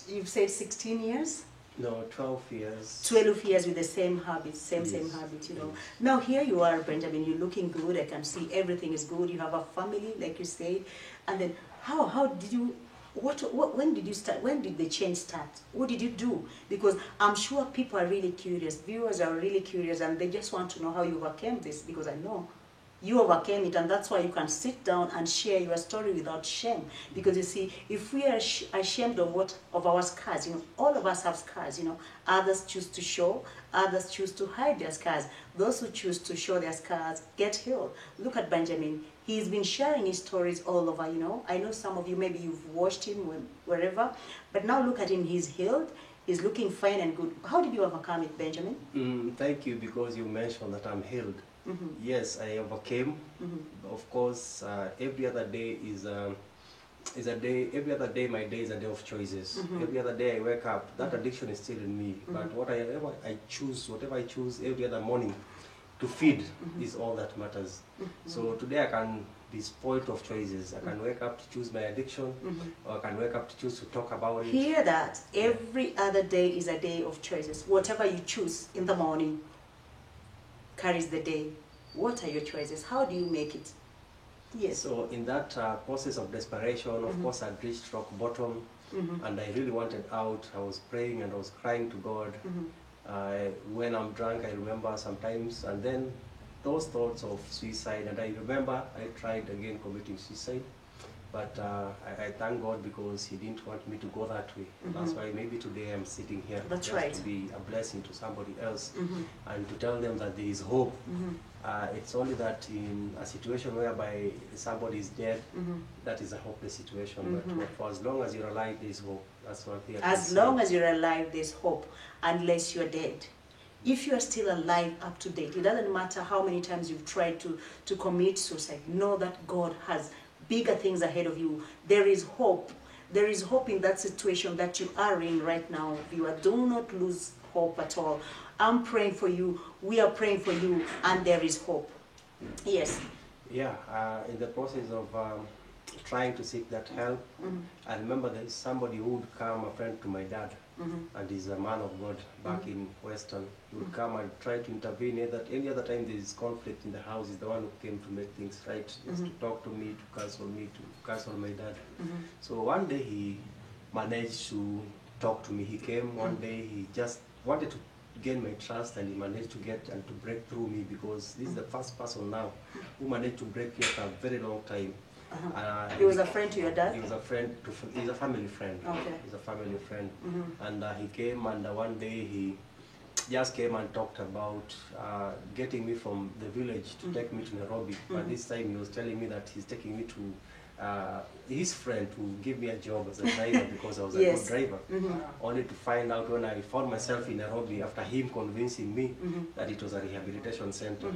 You've said 16 years? No, 12 years. 12 years with the same habits, same habit, you know. Yes. Now here you are, Benjamin, you're looking good, I can see everything is good, you have a family, like you said, and then how did you, when did you start, when did the change start? What did you do? Because I'm sure people are really curious, viewers are really curious, and they just want to know how you overcame this, because I know you overcame it, and that's why you can sit down and share your story without shame. Because you see, if we are ashamed of our scars, you know, all of us have scars, you know. Others choose to show, others choose to hide their scars. Those who choose to show their scars get healed. Look at Benjamin. He's been sharing his stories all over, you know. I know some of you, maybe you've watched him wherever, but now look at him, he's healed. He's looking fine and good. How did you overcome it, Benjamin? Thank you, because you mentioned that I'm healed. Yes, I overcame. Of course, every other day is a day. Every other day, my day is a day of choices. Every other day I wake up, that addiction is still in me. But whatever I choose every other morning to feed is all that matters. So today I can be spoiled of choices. I can wake up to choose my addiction, or I can wake up to choose to talk about it. Hear that. Every other day is a day of choices. Whatever you choose in the morning carries the day. What are your choices? How do you make it? Yes. So in that process of desperation, of course, I reached rock bottom, and I really wanted out. I was praying and I was crying to God. When I'm drunk, I remember sometimes, and then those thoughts of suicide, and I remember I tried again committing suicide. But I thank God, because He didn't want me to go that way. That's why maybe today I'm sitting here. That's just right. To be a blessing to somebody else, and to tell them that there is hope. It's only that in a situation whereby somebody is dead, that is a hopeless situation. But for as long as you're alive, there is hope. That's one thing I can As say. long as you're alive, there's hope, unless you're dead. If you are still alive, up to date, it doesn't matter how many times you've tried to commit suicide. Know that God has bigger things ahead of you. There is hope. There is hope in that situation that you are in right now, viewer. Do not lose hope at all. I'm praying for you. We are praying for you, and there is hope. Yes. Yeah, in the process of trying to seek that help, I remember there is somebody who would come, a friend to my dad, and he's a man of God back in Western. He would come and try to intervene. Any other time there is conflict in the house, he's the one who came to make things right, just to talk to me, to counsel my dad. So one day he managed to talk to me. He came one day, he just wanted to gain my trust, and he managed to get and to break through me, because this is the first person now who managed to break me after a very long time. He was a friend to your dad? He was a friend, he's a family friend. Okay. He's a family friend. And he came, and one day he just came and talked about getting me from the village to take me to Nairobi. But this time he was telling me that he's taking me to his friend to give me a job as a driver, because I was a good driver. Only to find out when I found myself in Nairobi, after him convincing me that it was a rehabilitation center.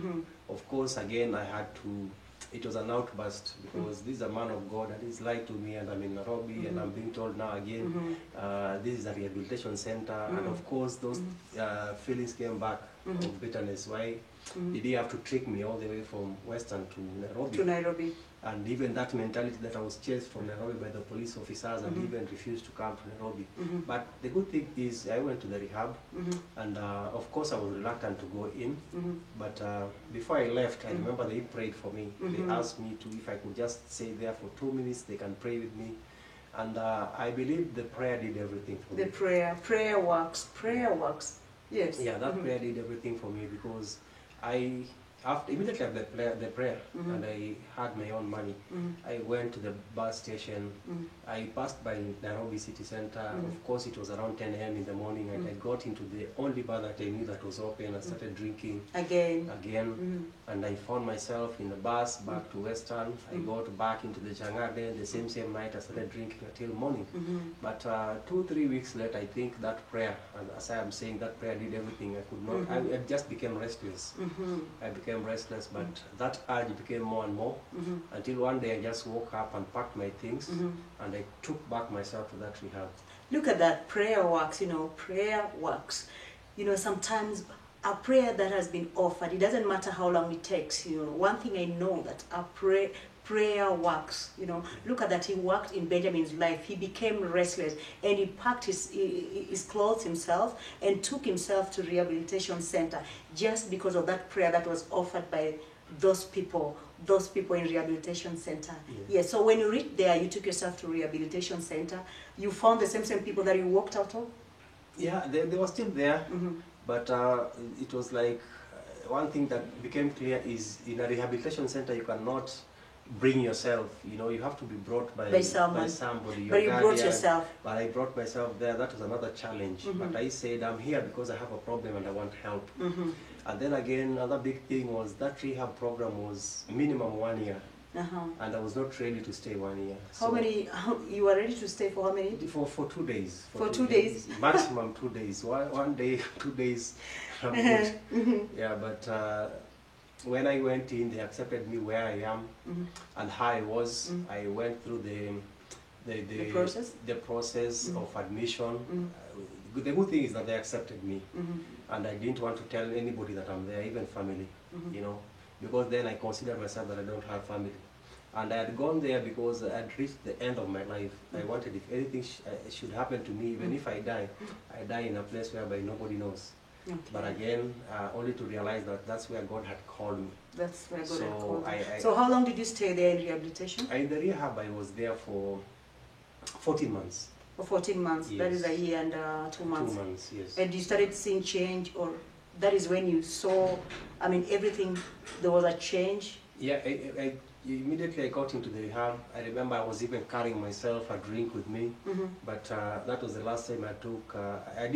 Of course, again, I had to, it was an outburst, because this is a man of God and he's lied to me, and I'm in Nairobi, and I'm being told now again, this is a rehabilitation center. And of course, those feelings came back of bitterness. Why did he have to trick me all the way from Western to Nairobi? To Nairobi. And even that mentality that I was chased from Nairobi by the police officers, and even refused to come to Nairobi. But the good thing is I went to the rehab, and of course I was reluctant to go in. But before I left, I remember they prayed for me. They asked me to, if I could just stay there for 2 minutes, they can pray with me. And I believe the prayer did everything for me. The prayer works. Prayer works. Yes. Yeah, that prayer did everything for me, because immediately after the prayer, and I had my own money, I went to the bus station. I passed by Nairobi City Center. Of course, it was around 10 a.m. in the morning, and I got into the only bar that I knew that was open. I started drinking again, and I found myself in the bus back to Western. I got back into the Jangarden. The same night, I started drinking until morning. But 2-3 weeks later, I think that prayer, and as I am saying, that prayer did everything. I could not. I just became restless. I became restless, but that urge became more and more, until one day I just woke up and packed my things, and I took back myself to that rehab. Look at that. Prayer works, you know. Prayer works. You know, sometimes a prayer that has been offered, it doesn't matter how long it takes. You know, one thing I know, that a prayer works. You know, look at that. He worked in Benjamin's life. He became restless, and he packed his clothes himself and took himself to rehabilitation center just because of that prayer that was offered by those people in rehabilitation center. Yeah. So when you reached there, you took yourself to rehabilitation center. You found the same people that you walked out of. Yeah, they were still there, but it was like one thing that became clear is in a rehabilitation center you cannot bring yourself. You know, you have to be brought by somebody. But you brought yourself. But I brought myself there. That was another challenge. But I said, I'm here because I have a problem and I want help. And then again, another big thing was that rehab program was minimum 1 year. And I was not ready to stay 1 year. You were ready to stay for how many? For 2 days. For 2 days? Maximum 2 days. One day, 2 days. I'm good. Yeah, but when I went in, they accepted me where I am and how I was. I went through the process of admission. The good thing is that they accepted me, and I didn't want to tell anybody that I'm there, even family, you know, because then I considered myself that I don't have family. And I had gone there because I had reached the end of my life. I wanted, if anything should happen to me, even if I die in a place whereby nobody knows. Okay. But again, only to realize that that's where God had called me. That's where God had called me. So how long did you stay there in rehabilitation? In the rehab, I was there for 14 months. For 14 months, yes. That is a year and 2 months. 2 months, yes. And you started seeing change, or that is when you saw, I mean, everything, there was a change? Yeah, immediately I got into the rehab. I remember I was even carrying myself a drink with me, but that was the last time I took, I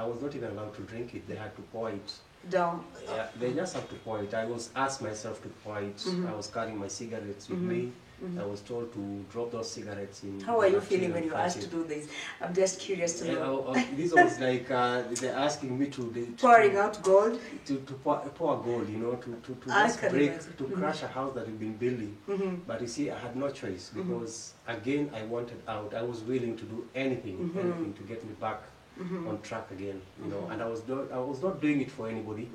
was not even allowed to drink it. They had to pour it down. Yeah, they just have to pour it. I was asked myself to pour it. I was carrying my cigarettes with me. I was told to drop those cigarettes in. How are you feeling when you were asked to do this? I'm just curious to know. This was like they're asking me to pouring out gold. To pour gold, you know, to just break, to crash a house that we've been building. But you see, I had no choice because again I wanted out. I was willing to do anything, anything to get me back on track again, you know. And I was not doing it for anybody.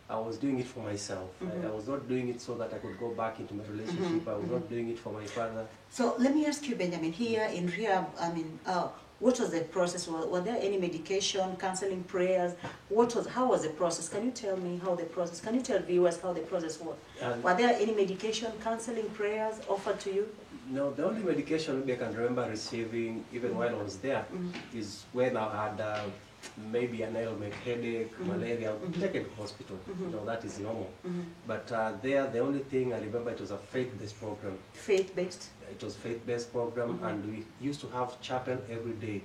I was doing it for myself. I was not doing it so that I could go back into my relationship. I was not doing it for my father. So let me ask you, Benjamin, here in rehab, I mean, what was the process? Were there any medication, counseling, prayers? How was the process? Can you tell me how the process, can you tell viewers how the process was? Were there any medication, counseling, prayers offered to you? No, the only medication maybe I can remember receiving, even while I was there, is when I had maybe an ailment, headache, malaria, taken to hospital. You know, that is normal. But there, the only thing I remember, it was a faith-based program. Faith-based? It was faith-based program, and we used to have chapel every day.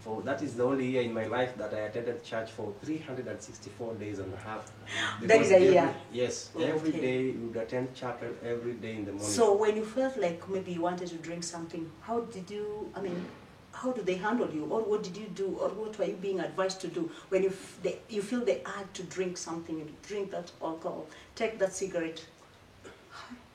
So that is the only year in my life that I attended church for 364 days and a half. That is a year? Yes, every day you would attend chapel every day in the morning. So when you felt like maybe you wanted to drink something, how did you, I mean, how do they handle you, or what did you do, or what were you being advised to do when you feel the urge to drink something, drink that alcohol, take that cigarette?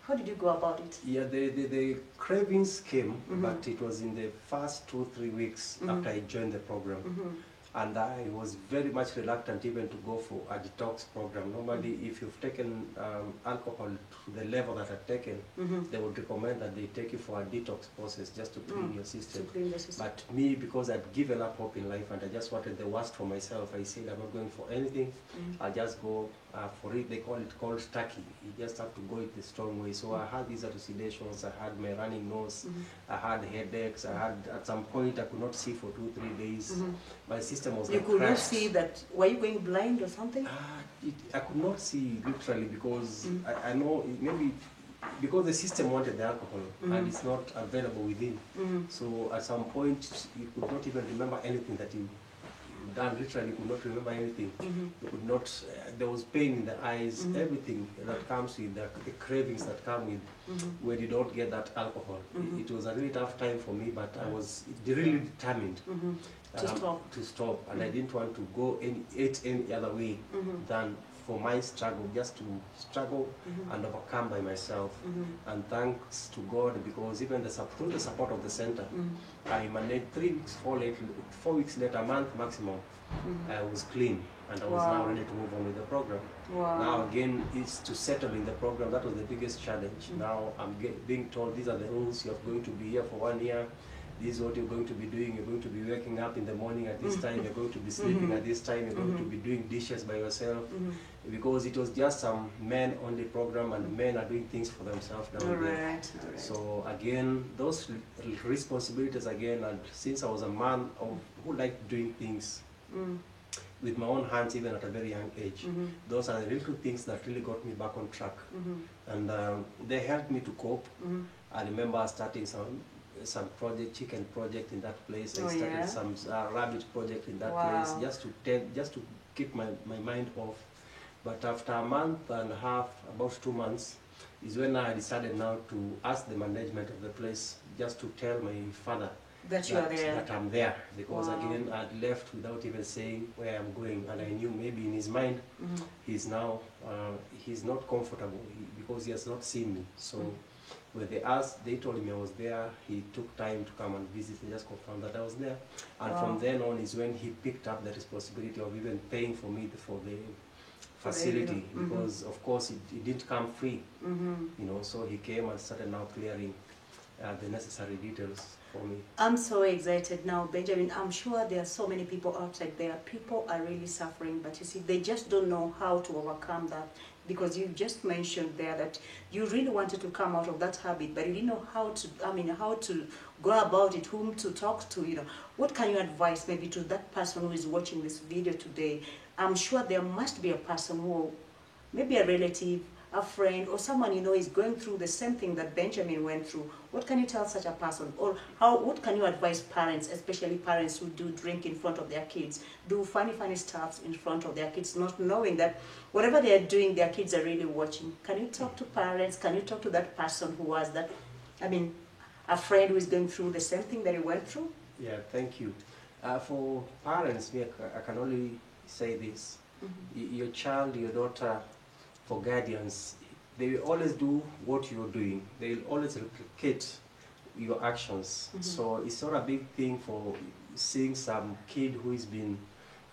How did you go about it? Yeah, the cravings came, but it was in the first 2-3 weeks after I joined the program. And I was very much reluctant even to go for a detox program. Normally, if you've taken alcohol to the level that I've taken, they would recommend that they take you for a detox process just to clean your system. But me, because I'd given up hope in life and I just wanted the worst for myself, I said I'm not going for anything. I'll just go for it. They call it cold turkey. You just have to go it the strong way. So I had these hallucinations, I had my running nose, I had headaches, I had, at some point I could not see for 2-3 days. My system was You could not see that, were you going blind or something? I could not see literally because I know maybe because the system wanted the alcohol and it's not available within. So at some point you could not even remember anything that you done. Literally you could not remember anything. You could not, there was pain in the eyes, everything that comes with the cravings that come with when you don't get that alcohol. It was a really tough time for me, but I was really determined to stop, and I didn't want to go any other way than for my struggle, just to struggle and overcome by myself. And thanks to God, because even through the support of the center, I managed 3 weeks, 4 weeks later, a month maximum, I was clean and I was now ready to move on with the program. Now again, it's to settle in the program. That was the biggest challenge. Now I'm being told these are the rules. You're going to be here for 1 year. This is what you're going to be doing. You're going to be waking up in the morning at this time. You're going to be sleeping at this time. You're going to be doing dishes by yourself. Because it was just some men-only program, and men are doing things for themselves down there. So again, those responsibilities again, and since I was a man who liked doing things with my own hands even at a very young age, those are the little things that really got me back on track. And they helped me to cope. I remember starting some chicken project in that place. I started some rabbit project in that place, just to keep my mind off. But after a month and a half, about 2 months, is when I decided now to ask the management of the place just to tell my father that I'm there, because again I'd left without even saying where I'm going, and I knew maybe in his mind he's now he's not comfortable because he has not seen me. So when they asked, they told me I was there. He took time to come and visit and just confirm that I was there. And from then on is when he picked up the responsibility of even paying for me for the facility, because of course it didn't come free, you know. So he came and started now clearing the necessary details for me. I'm so excited now, Benjamin. I'm sure there are so many people outside there. People are really suffering, but you see, they just don't know how to overcome that. Because you just mentioned there that you really wanted to come out of that habit, but you didn't know how to, how to go about it, whom to talk to, you know. What can you advise maybe to that person who is watching this video today? I'm sure there must be a person who, maybe a relative, a friend, or someone you know is going through the same thing that Benjamin went through. What can you tell such a person? Or what can you advise parents, especially parents who do drink in front of their kids, do funny stuff in front of their kids, not knowing that whatever they are doing, their kids are really watching? Can you talk to parents? Can you talk to that person who was that, a friend who is going through the same thing that he went through? Yeah, thank you. For parents, I can only say this. Your child, your daughter, for guardians, they will always do what you're doing. They will always replicate your actions. So it's not a big thing for seeing some kid who has been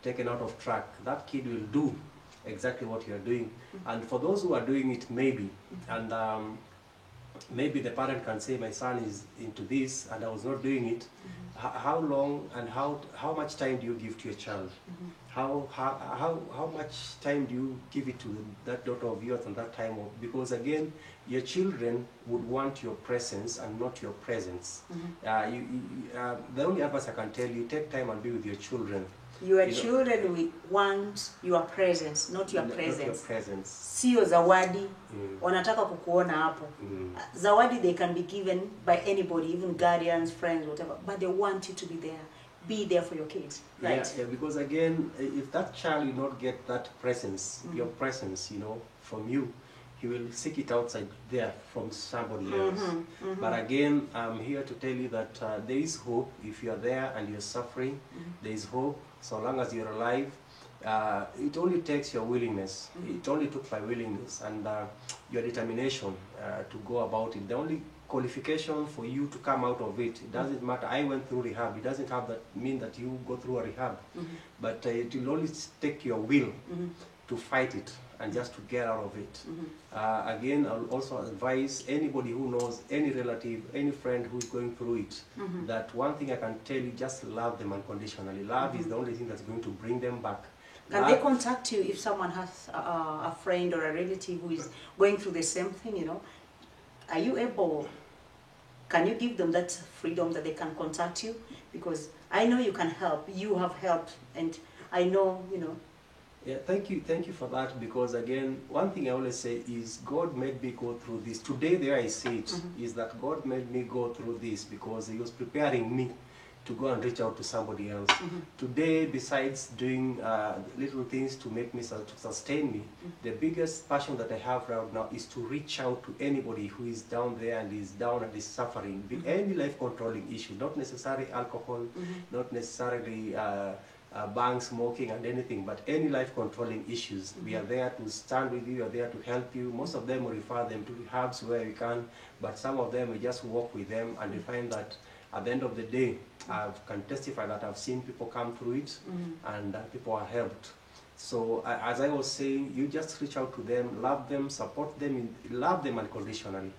taken out of track. That kid will do exactly what you're doing. And for those who are doing it, maybe, and maybe the parent can say, my son is into this and I was not doing it. How long and how much time do you give to your child? How much time do you give it to that daughter of yours and that time? Because again, your children would want your presence and not your presence. The only advice I can tell you, take time and be with your children. Your children will want your presence, not your presence. Not your presence. Sio zawadi, wanataka kukuona hapo. Zawadi they can be given by anybody, even guardians, friends, whatever, but they want you to be there. Be there for your kids, right? Yeah, because again, if that child will not get that presence, your presence, you know, from you, he will seek it outside there from somebody else. But again, I'm here to tell you that there is hope. If you're there and you're suffering, there is hope. So long as you're alive, it only takes your willingness. It only took my willingness and your determination to go about it. The only qualification for you to come out of it, it doesn't matter. I went through rehab. It doesn't have that mean that you go through a rehab, but it will only take your will to fight it and just to get out of it. Again, I'll also advise anybody who knows any relative, any friend who's going through it, that one thing I can tell you, just love them unconditionally. Love is the only thing that's going to bring them back. Can they contact you if someone has a friend or a relative who is going through the same thing, you know? Are you able, can you give them that freedom that they can contact you? Because I know you can help, you have helped, and I know, you know. Yeah, thank you for that, because again, one thing I always say is God made me go through this. Today, there I see it, is that God made me go through this because He was preparing me to go and reach out to somebody else. Today, besides doing little things to make me, to sustain me, the biggest passion that I have right now is to reach out to anybody who is down there and is down and is suffering. Any life-controlling issue, not necessarily alcohol, not necessarily bang smoking and anything, but any life controlling issues, we are there to stand with you, we are there to help you. Most of them we refer them to herbs where we can, but some of them we just walk with them, and we find that at the end of the day, I can testify that I've seen people come through it, and people are helped. So as I was saying, you just reach out to them, love them, support them, love them unconditionally.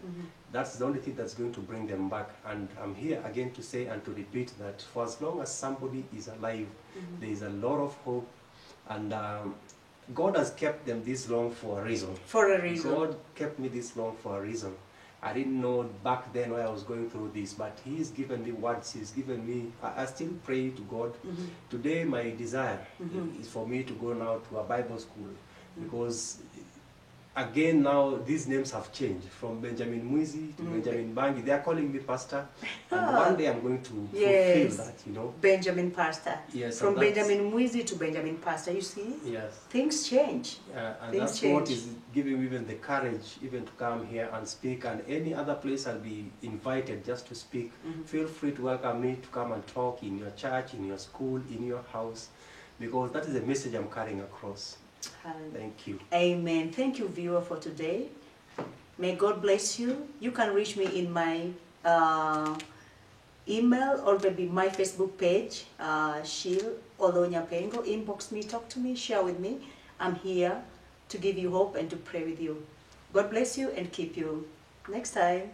That's the only thing that's going to bring them back. And I'm here again to say and to repeat that for as long as somebody is alive, there is a lot of hope, and God has kept them this long for a reason. For a reason. God kept me this long for a reason. I didn't know back then why I was going through this, but He's given me words, He's given me, I still pray to God. Today my desire is for me to go now to a Bible school, because again now these names have changed from Benjamin Mwizi to Benjamin Bangi. They are calling me pastor, and one day I'm going to fulfill that, you know. Benjamin Pastor. Yes. From Benjamin Mwizi to Benjamin Pastor, you see? Yes. Things change. And Things that's change. what is giving me even the courage even to come here and speak, and any other place I'll be invited just to speak. Feel free to welcome me to come and talk in your church, in your school, in your house, because that is the message I'm carrying across. Thank you. Amen. Thank you, viewer, for today. May God bless you. You can reach me in my email or maybe my Facebook page, Shil Olonya Pengo. Inbox me, talk to me, share with me. I'm here to give you hope and to pray with you. God bless you and keep you. Next time.